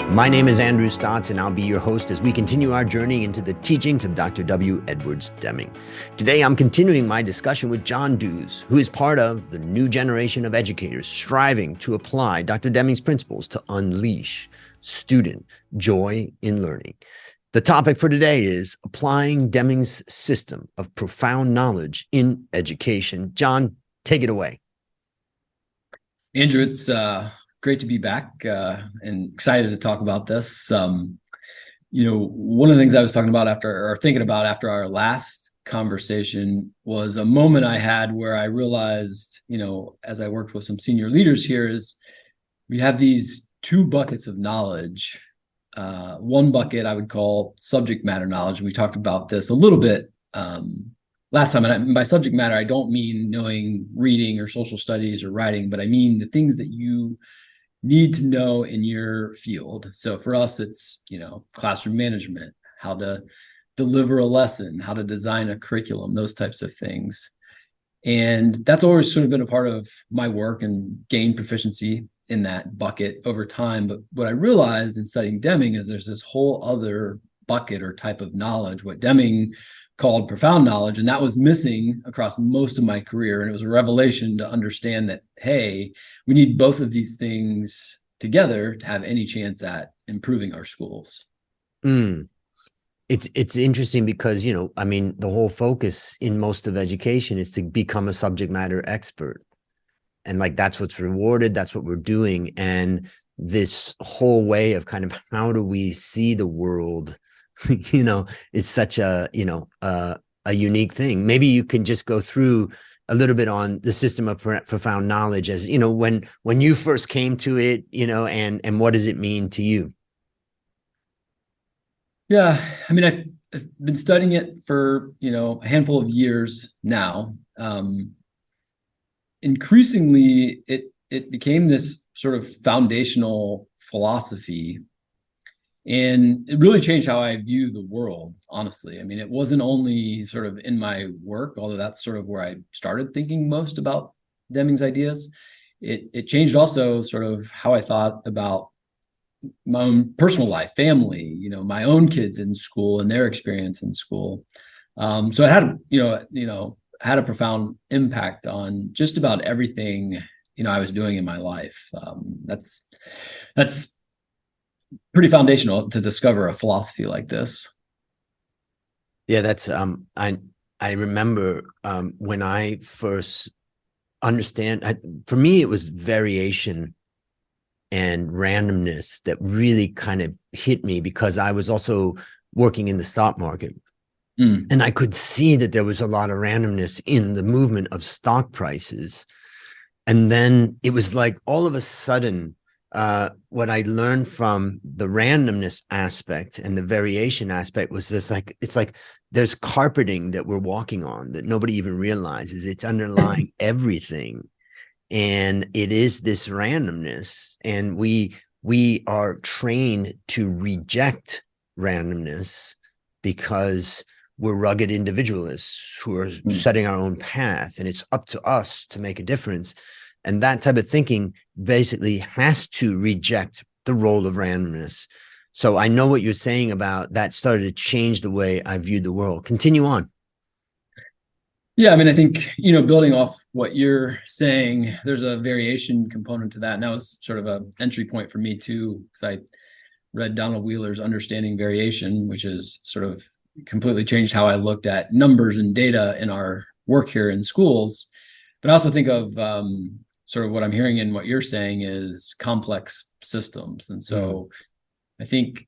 My name is Andrew Stotts, and I'll be your host as we continue our journey into the teachings of Dr. W. Edwards Deming. Today, I'm continuing my discussion with John Dews, who is part of the new generation of educators striving to apply Dr. Deming's principles to unleash student joy in learning. The topic for today is applying Deming's system of profound knowledge in education. John, take it away. Andrew, it's great to be back and excited to talk about this. One of the things I was thinking about after our last conversation was a moment I had where I realized, as I worked with some senior leaders here, is we have these two buckets of knowledge. One bucket I would call subject matter knowledge, and we talked about this a little bit last time. And by subject matter, I don't mean knowing reading or social studies or writing, but I mean the things that you need to know in your field. So for us, it's, classroom management, how to deliver a lesson, how to design a curriculum, those types of things. And that's always sort of been a part of my work and gain proficiency in that bucket over time. But what I realized in studying Deming is there's this whole other bucket or type of knowledge, what Deming called profound knowledge, and that was missing across most of my career. And it was a revelation to understand that, hey, we need both of these things together to have any chance at improving our schools. It's interesting because, the whole focus in most of education is to become a subject matter expert. And that's what's rewarded. That's what we're doing. And this whole way of kind of how do we see the world, it's such a unique thing. Maybe you can just go through a little bit on the system of profound knowledge as, when you first came to it, and what does it mean to you? Yeah. I've been studying it for, a handful of years now. Increasingly, it became this sort of foundational philosophy. And it really changed how I view the world, honestly. It wasn't only sort of in my work, although that's sort of where I started thinking most about Deming's ideas. It changed also sort of how I thought about my own personal life, family, my own kids in school and their experience in school. So it had a profound impact on just about everything, I was doing in my life. That's pretty foundational to discover a philosophy like this. Yeah, that's I remember when I first for me it was variation and randomness that really kind of hit me, because I was also working in the stock market. And I could see that there was a lot of randomness in the movement of stock prices. And then it was like all of a sudden, what I learned from the randomness aspect and the variation aspect was this, it's like there's carpeting that we're walking on that nobody even realizes. It's underlying everything. And it is this randomness. And we are trained to reject randomness because we're rugged individualists who are setting our own path, and it's up to us to make a difference. And that type of thinking basically has to reject the role of randomness. So I know what you're saying about that started to change the way I viewed the world. Continue on. Yeah, I think, building off what you're saying, there's a variation component to that. And that was sort of an entry point for me too, because I read Donald Wheeler's Understanding Variation, which has sort of completely changed how I looked at numbers and data in our work here in schools. But I also think of sort of what I'm hearing in what you're saying is complex systems. And so I think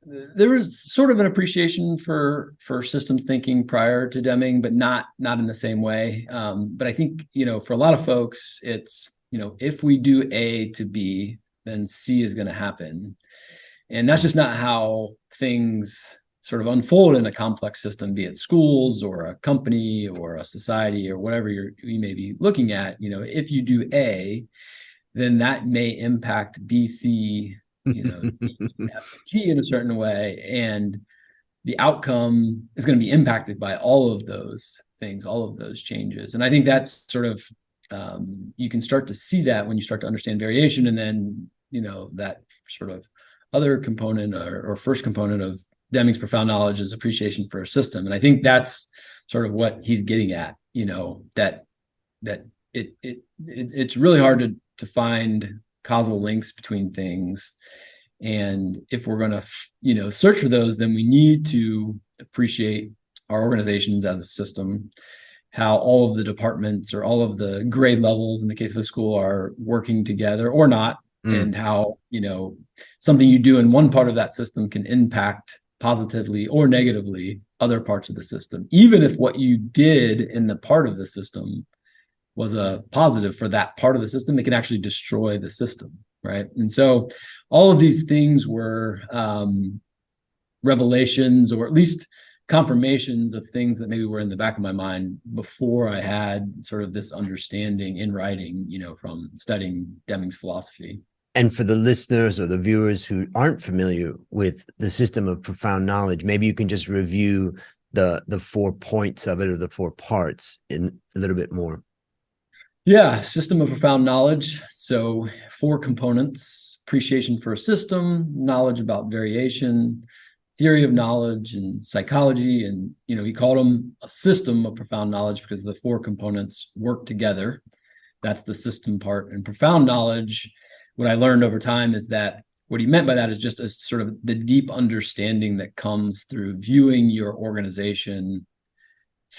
there was sort of an appreciation for systems thinking prior to Deming, but not in the same way. But I think, for a lot of folks, it's, if we do A to B, then C is going to happen. And that's just not how things sort of unfold in a complex system, be it schools or a company or a society or whatever you may be looking at. If you do A, then that may impact B, C, D, F, G in a certain way. And the outcome is going to be impacted by all of those things, all of those changes. And I think that's sort of, you can start to see that when you start to understand variation. And then that sort of other component or first component of Deming's profound knowledge is appreciation for a system. And I think that's sort of what he's getting at, that it's really hard to find causal links between things. And if we're going to, search for those, then we need to appreciate our organizations as a system, how all of the departments or all of the grade levels in the case of a school are working together or not, and how, something you do in one part of that system can impact positively or negatively other parts of the system, even if what you did in the part of the system was a positive for that part of the system, it can actually destroy the system, right? And so all of these things were revelations, or at least confirmations of things that maybe were in the back of my mind before I had sort of this understanding in writing, from studying Deming's philosophy. And for the listeners or the viewers who aren't familiar with the system of profound knowledge, maybe you can just review the 4 points of it, or the 4 parts, in a little bit more. Yeah, system of profound knowledge. So 4 components: appreciation for a system, knowledge about variation, theory of knowledge, and psychology. And, he called them a system of profound knowledge because the 4 components work together. That's the system part. And profound knowledge, what I learned over time is that what he meant by that is just a sort of the deep understanding that comes through viewing your organization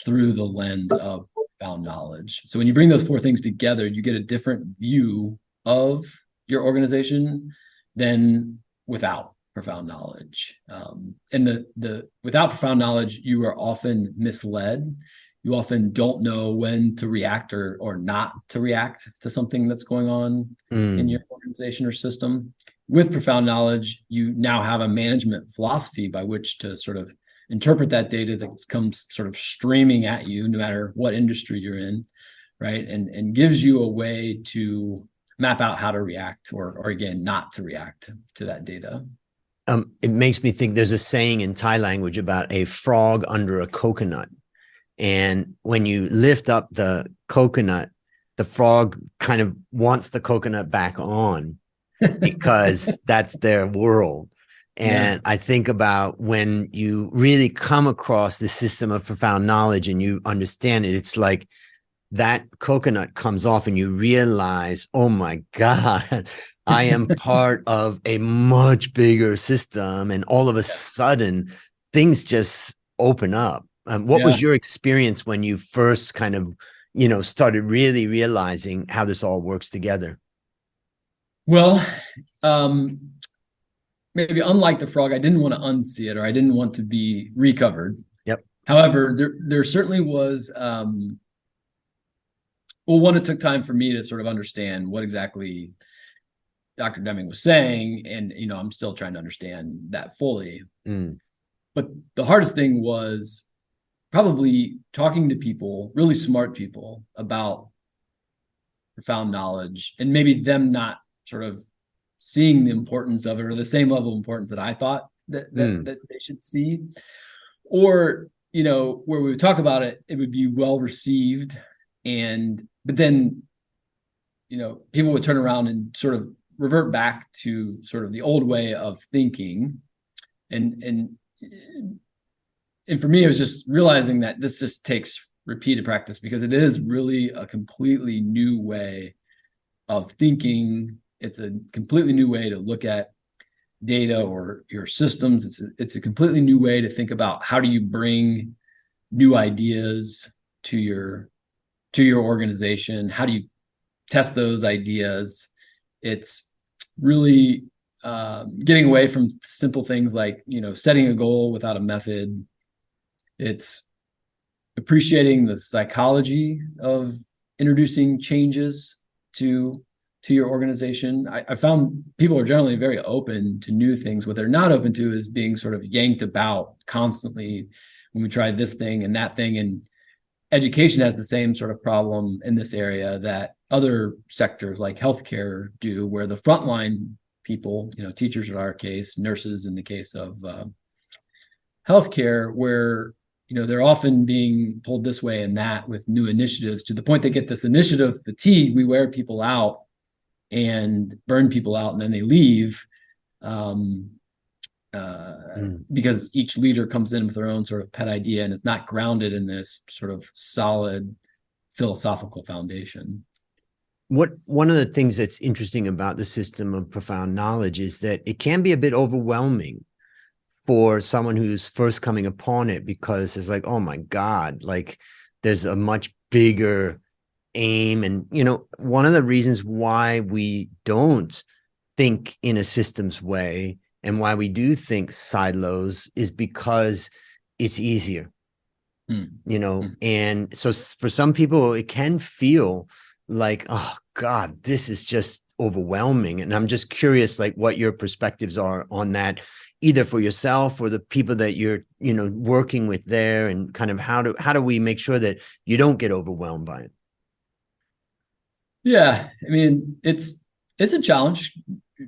through the lens of profound knowledge. So when you bring those 4 things together, you get a different view of your organization than without profound knowledge. And the without profound knowledge, you are often misled. You often don't know when to react or not to react to something that's going on in your organization or system. With profound knowledge, you now have a management philosophy by which to sort of interpret that data that comes sort of streaming at you, no matter what industry you're in, right? And gives you a way to map out how to react or again, not to react to that data. It makes me think there's a saying in Thai language about a frog under a coconut. And when you lift up the coconut, the frog kind of wants the coconut back on because that's their world. And I think about when you really come across the system of profound knowledge and you understand it, it's like that coconut comes off and you realize, oh my God, I am part of a much bigger system. And all of a sudden, things just open up. What was your experience when you first kind of, started really realizing how this all works together? Well, maybe unlike the frog, I didn't want to unsee it, or I didn't want to be recovered. Yep. However, there certainly was, one, it took time for me to sort of understand what exactly Dr. Deming was saying. And, I'm still trying to understand that fully. But the hardest thing was probably talking to people, really smart people, about profound knowledge, and maybe them not sort of seeing the importance of it, or the same level of importance that I thought that they should see. Or, where we would talk about it, it would be well received. But then, people would turn around and sort of revert back to sort of the old way of thinking. And for me, it was just realizing that this just takes repeated practice, because it is really a completely new way of thinking. It's a completely new way to look at data or your systems. It's a completely new way to think about how do you bring new ideas to your organization? How do you test those ideas? It's really getting away from simple things like, setting a goal without a method. It's appreciating the psychology of introducing changes to your organization. I found people are generally very open to new things. What they're not open to is being sort of yanked about constantly when we try this thing and that thing. And education has the same sort of problem in this area that other sectors like healthcare do, where the frontline people, teachers in our case, nurses in the case of healthcare, where they're often being pulled this way and that with new initiatives, to the point they get this initiative fatigue. We wear people out, and burn people out, and then they leave. Um, because each leader comes in with their own sort of pet idea, and it's not grounded in this sort of solid philosophical foundation. One of the things that's interesting about the system of profound knowledge is that it can be a bit overwhelming for someone who's first coming upon it, because it's like, oh my God, like there's a much bigger aim. And, one of the reasons why we don't think in a systems way and why we do think silos is because it's easier, and so for some people, it can feel like, oh God, this is just overwhelming. And I'm just curious, like, what your perspectives are on that, either for yourself or the people that you're, working with there, and kind of how do we make sure that you don't get overwhelmed by it? Yeah, I mean, it's a challenge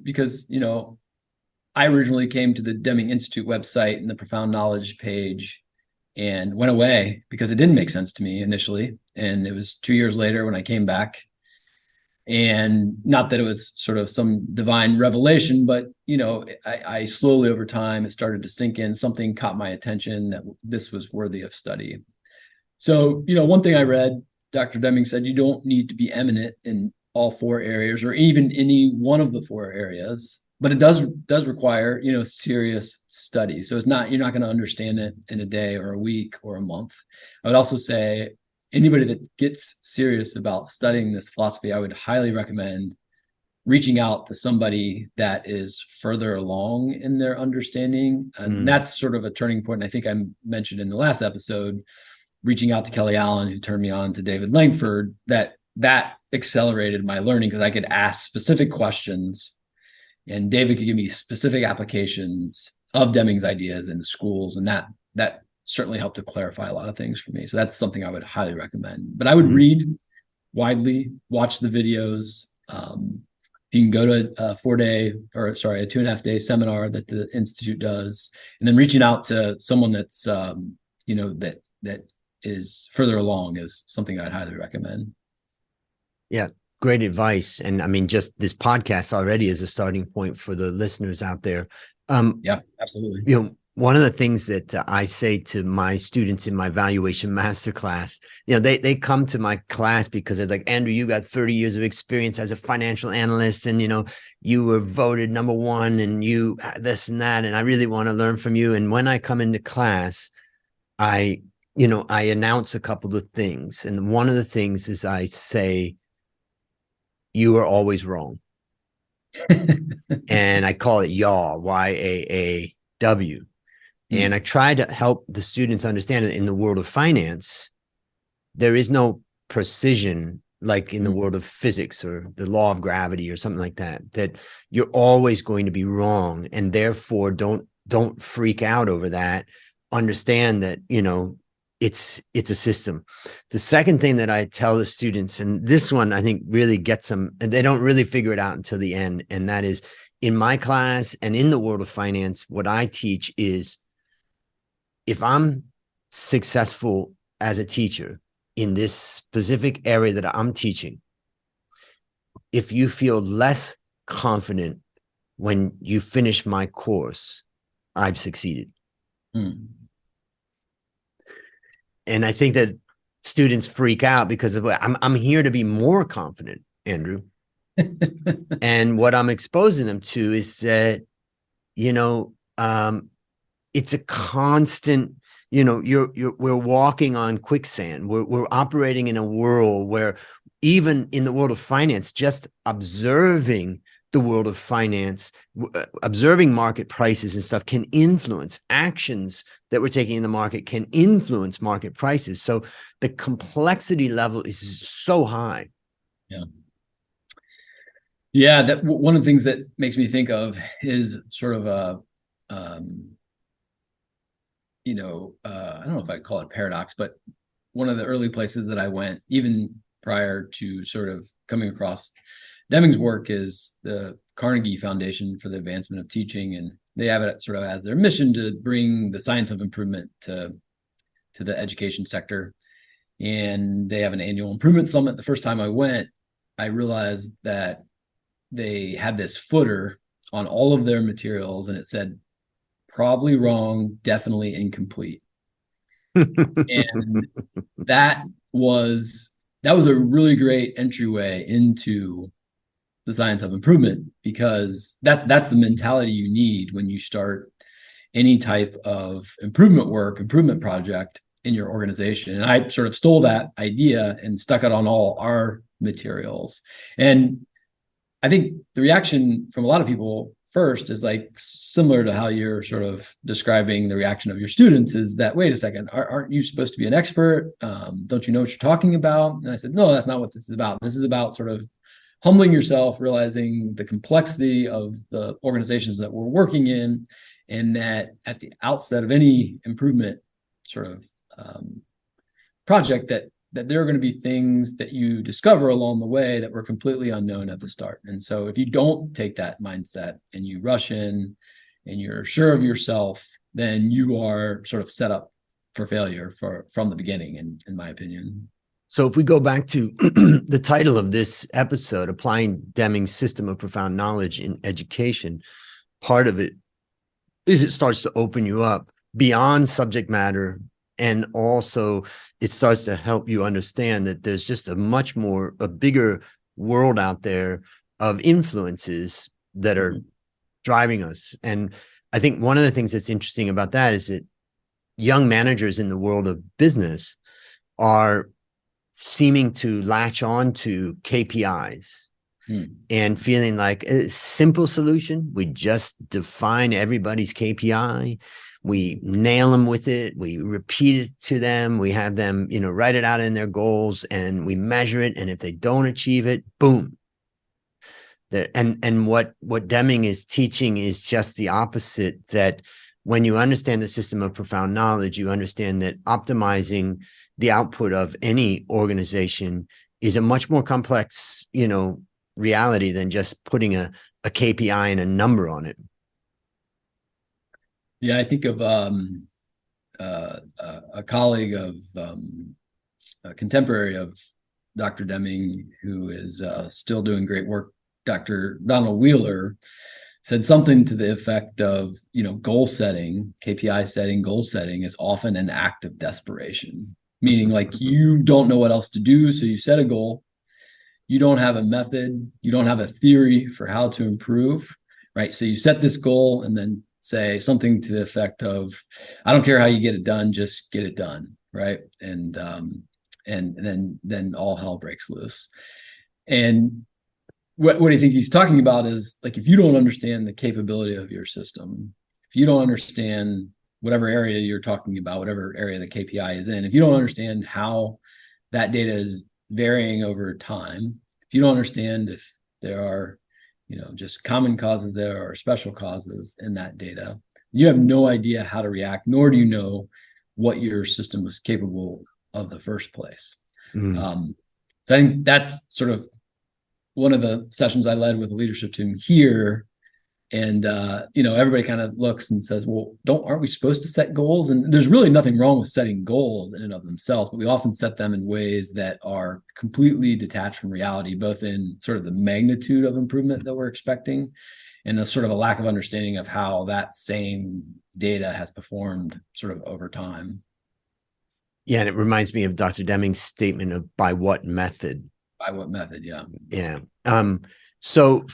because, I originally came to the Deming Institute website and the Profound Knowledge page and went away because it didn't make sense to me initially. And it was 2 years later when I came back. And not that it was sort of some divine revelation, but, I slowly over time, it started to sink in. Something caught my attention that this was worthy of study. So, one thing I read, Dr. Deming said, you don't need to be eminent in all 4 areas or even any one of the 4 areas, but it does require, serious study. So it's not, you're not going to understand it in a day or a week or a month. I would also say anybody that gets serious about studying this philosophy, I would highly recommend reaching out to somebody that is further along in their understanding. And that's sort of a turning point. And I think I mentioned in the last episode, reaching out to Kelly Allen, who turned me on to David Langford, that accelerated my learning because I could ask specific questions and David could give me specific applications of Deming's ideas in the schools. And that certainly helped to clarify a lot of things for me. So that's something I would highly recommend. But I would read widely, watch the videos. You can go to a 2.5-day seminar that the Institute does, and then reaching out to someone that's, that is further along is something I'd highly recommend. Yeah, great advice. And I mean, just this podcast already is a starting point for the listeners out there. Yeah, absolutely. One of the things that I say to my students in my valuation masterclass, they come to my class because they're like, Andrew, you got 30 years of experience as a financial analyst, and, you were voted #1 and you this and that, and I really want to learn from you. And when I come into class, I announce a couple of things. And one of the things is I say, you are always wrong. And I call it YAW, YAAW. And I try to help the students understand that in the world of finance, there is no precision like in the world of physics or the law of gravity or something like that, that you're always going to be wrong. And therefore, don't freak out over that. Understand that, it's a system. The second thing that I tell the students, and this one I think really gets them, and they don't really figure it out until the end, and that is, in my class and in the world of finance, what I teach is, if I'm successful as a teacher in this specific area that I'm teaching, if you feel less confident when you finish my course, I've succeeded. And I think that students freak out because of I'm here to be more confident, Andrew. And what I'm exposing them to is that, it's a constant, we're walking on quicksand. We're operating in a world where, even in the world of finance, just observing the world of finance, observing market prices and stuff can influence actions that we're taking in the market, can influence market prices. So the complexity level is so high. Yeah, that one of the things that makes me think of is sort of a, I don't know if I'd call it a paradox, but one of the early places that I went, even prior to sort of coming across Deming's work, is the Carnegie Foundation for the Advancement of Teaching. And they have it sort of as their mission to bring the science of improvement to the education sector. And they have an annual improvement summit. The first time I went, I realized that they had this footer on all of their materials, and it said probably wrong, definitely incomplete. And that was a really great entryway into the science of improvement, because that's the mentality you need when you start any type of improvement project in your organization. And I sort of stole that idea and stuck it on all our materials. And I think the reaction from a lot of people first is like similar to how you're sort of describing the reaction of your students, is that, wait a second, aren't you supposed to be an expert? Don't you know what you're talking about? And I said, no, that's not what this is about. This is about sort of humbling yourself, realizing the complexity of the organizations that we're working in, and that at the outset of any improvement sort of project, that there are going to be things that you discover along the way that were completely unknown at the start. And so if you don't take that mindset and you rush in and you're sure of yourself, then you are sort of set up for failure from the beginning, in my opinion. So if we go back to the title of this episode, Applying Deming's System of Profound Knowledge in Education, part of it is it starts to open you up beyond subject matter. And also it starts to help you understand that there's just a bigger world out there of influences that are driving us. And I think one of the things that's interesting about that is that young managers in the world of business are seeming to latch on to KPIs and feeling like a simple solution. We just define everybody's KPI. We nail them with it. We repeat it to them. We have them, write it out in their goals, and we measure it. And if they don't achieve it, boom. And what Deming is teaching is just the opposite, that when you understand the system of profound knowledge, you understand that optimizing the output of any organization is a much more complex, reality than just putting a KPI and a number on it. Yeah, I think of a colleague of a contemporary of Dr. Deming, who is still doing great work. Dr. Donald Wheeler said something to the effect of, goal setting, KPI setting, goal setting is often an act of desperation, meaning like you don't know what else to do. So you set a goal, you don't have a method, you don't have a theory for how to improve, right? So you set this goal and then say something to the effect of, I don't care how you get it done, just get it done, right? And then all hell breaks loose. And what do you think he's talking about is, like, if you don't understand the capability of your system, if you don't understand whatever area you're talking about, whatever area the KPI is in, if you don't understand how that data is varying over time, if you don't understand if there are, just common causes there or special causes in that data, you have no idea how to react, nor do you know what your system was capable of the first place. So I think that's sort of one of the sessions I led with the leadership team here. And, everybody kind of looks and says, well, aren't we supposed to set goals? And there's really nothing wrong with setting goals in and of themselves, but we often set them in ways that are completely detached from reality, both in sort of the magnitude of improvement that we're expecting and a sort of a lack of understanding of how that same data has performed sort of over time. Yeah. And it reminds me of Dr. Deming's statement of by what method. By what method? Yeah. Yeah. So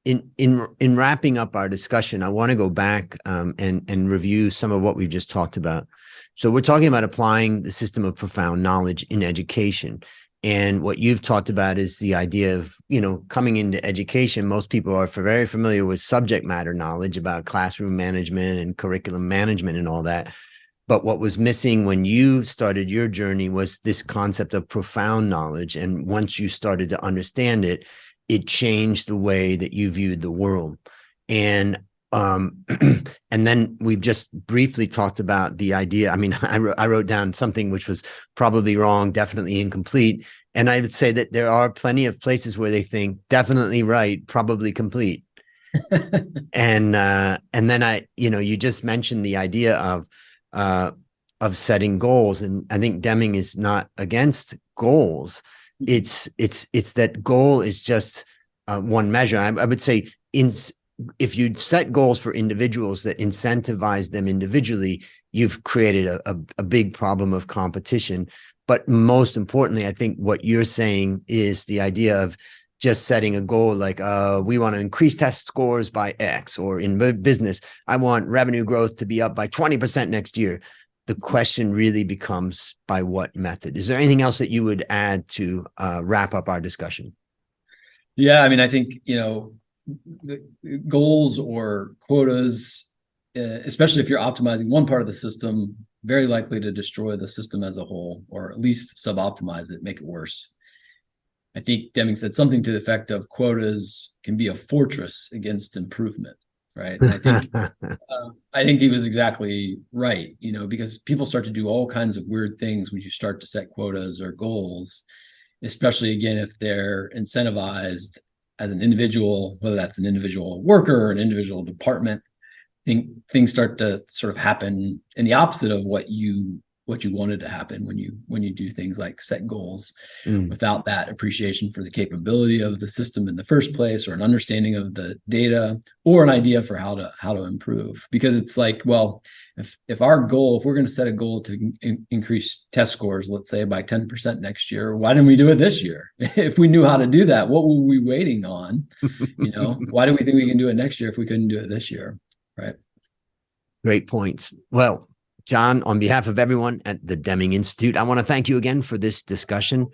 in wrapping up our discussion, I want to go back and review some of what we've just talked about. So we're talking about applying the system of profound knowledge in education. And what you've talked about is the idea of, coming into education. Most people are very familiar with subject matter knowledge about classroom management and curriculum management and all that. But what was missing when you started your journey was this concept of profound knowledge. And once you started to understand it, it changed the way that you viewed the world. And and then we've just briefly talked about the idea. I mean, I wrote down something which was probably wrong, definitely incomplete. And I would say that there are plenty of places where they think definitely right, probably complete. And then you just mentioned the idea of setting goals. And I think Deming is not against goals. It's that goal is just one measure. I would say if you set goals for individuals that incentivize them individually, you've created a big problem of competition. But most importantly, I think what you're saying is the idea of just setting a goal like we want to increase test scores by X, or in business, I want revenue growth to be up by 20% next year. The question really becomes by what method. Is there anything else that you would add to wrap up our discussion? Yeah, I mean, I think, the goals or quotas, especially if you're optimizing one part of the system, very likely to destroy the system as a whole, or at least suboptimize it, make it worse. I think Deming said something to the effect of quotas can be a fortress against improvement, right? And I think he was exactly right, because people start to do all kinds of weird things when you start to set quotas or goals, especially again if they're incentivized as an individual, whether that's an individual worker or an individual department. I think things start to sort of happen in the opposite of what you wanted to happen when you do things like set goals without that appreciation for the capability of the system in the first place, or an understanding of the data, or an idea for how to improve. Because it's like, well, if we're going to set a goal to increase test scores, let's say by 10% next year, why didn't we do it this year? If we knew how to do that, what were we waiting on? Why do we think we can do it next year if we couldn't do it this year? Right. Great points. Well, John, on behalf of everyone at the Deming Institute, I want to thank you again for this discussion.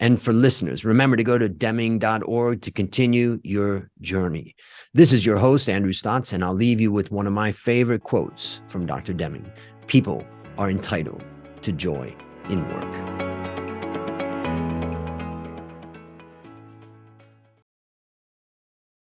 And for listeners, remember to go to Deming.org to continue your journey. This is your host, Andrew Stotz, and I'll leave you with one of my favorite quotes from Dr. Deming. People are entitled to joy in work.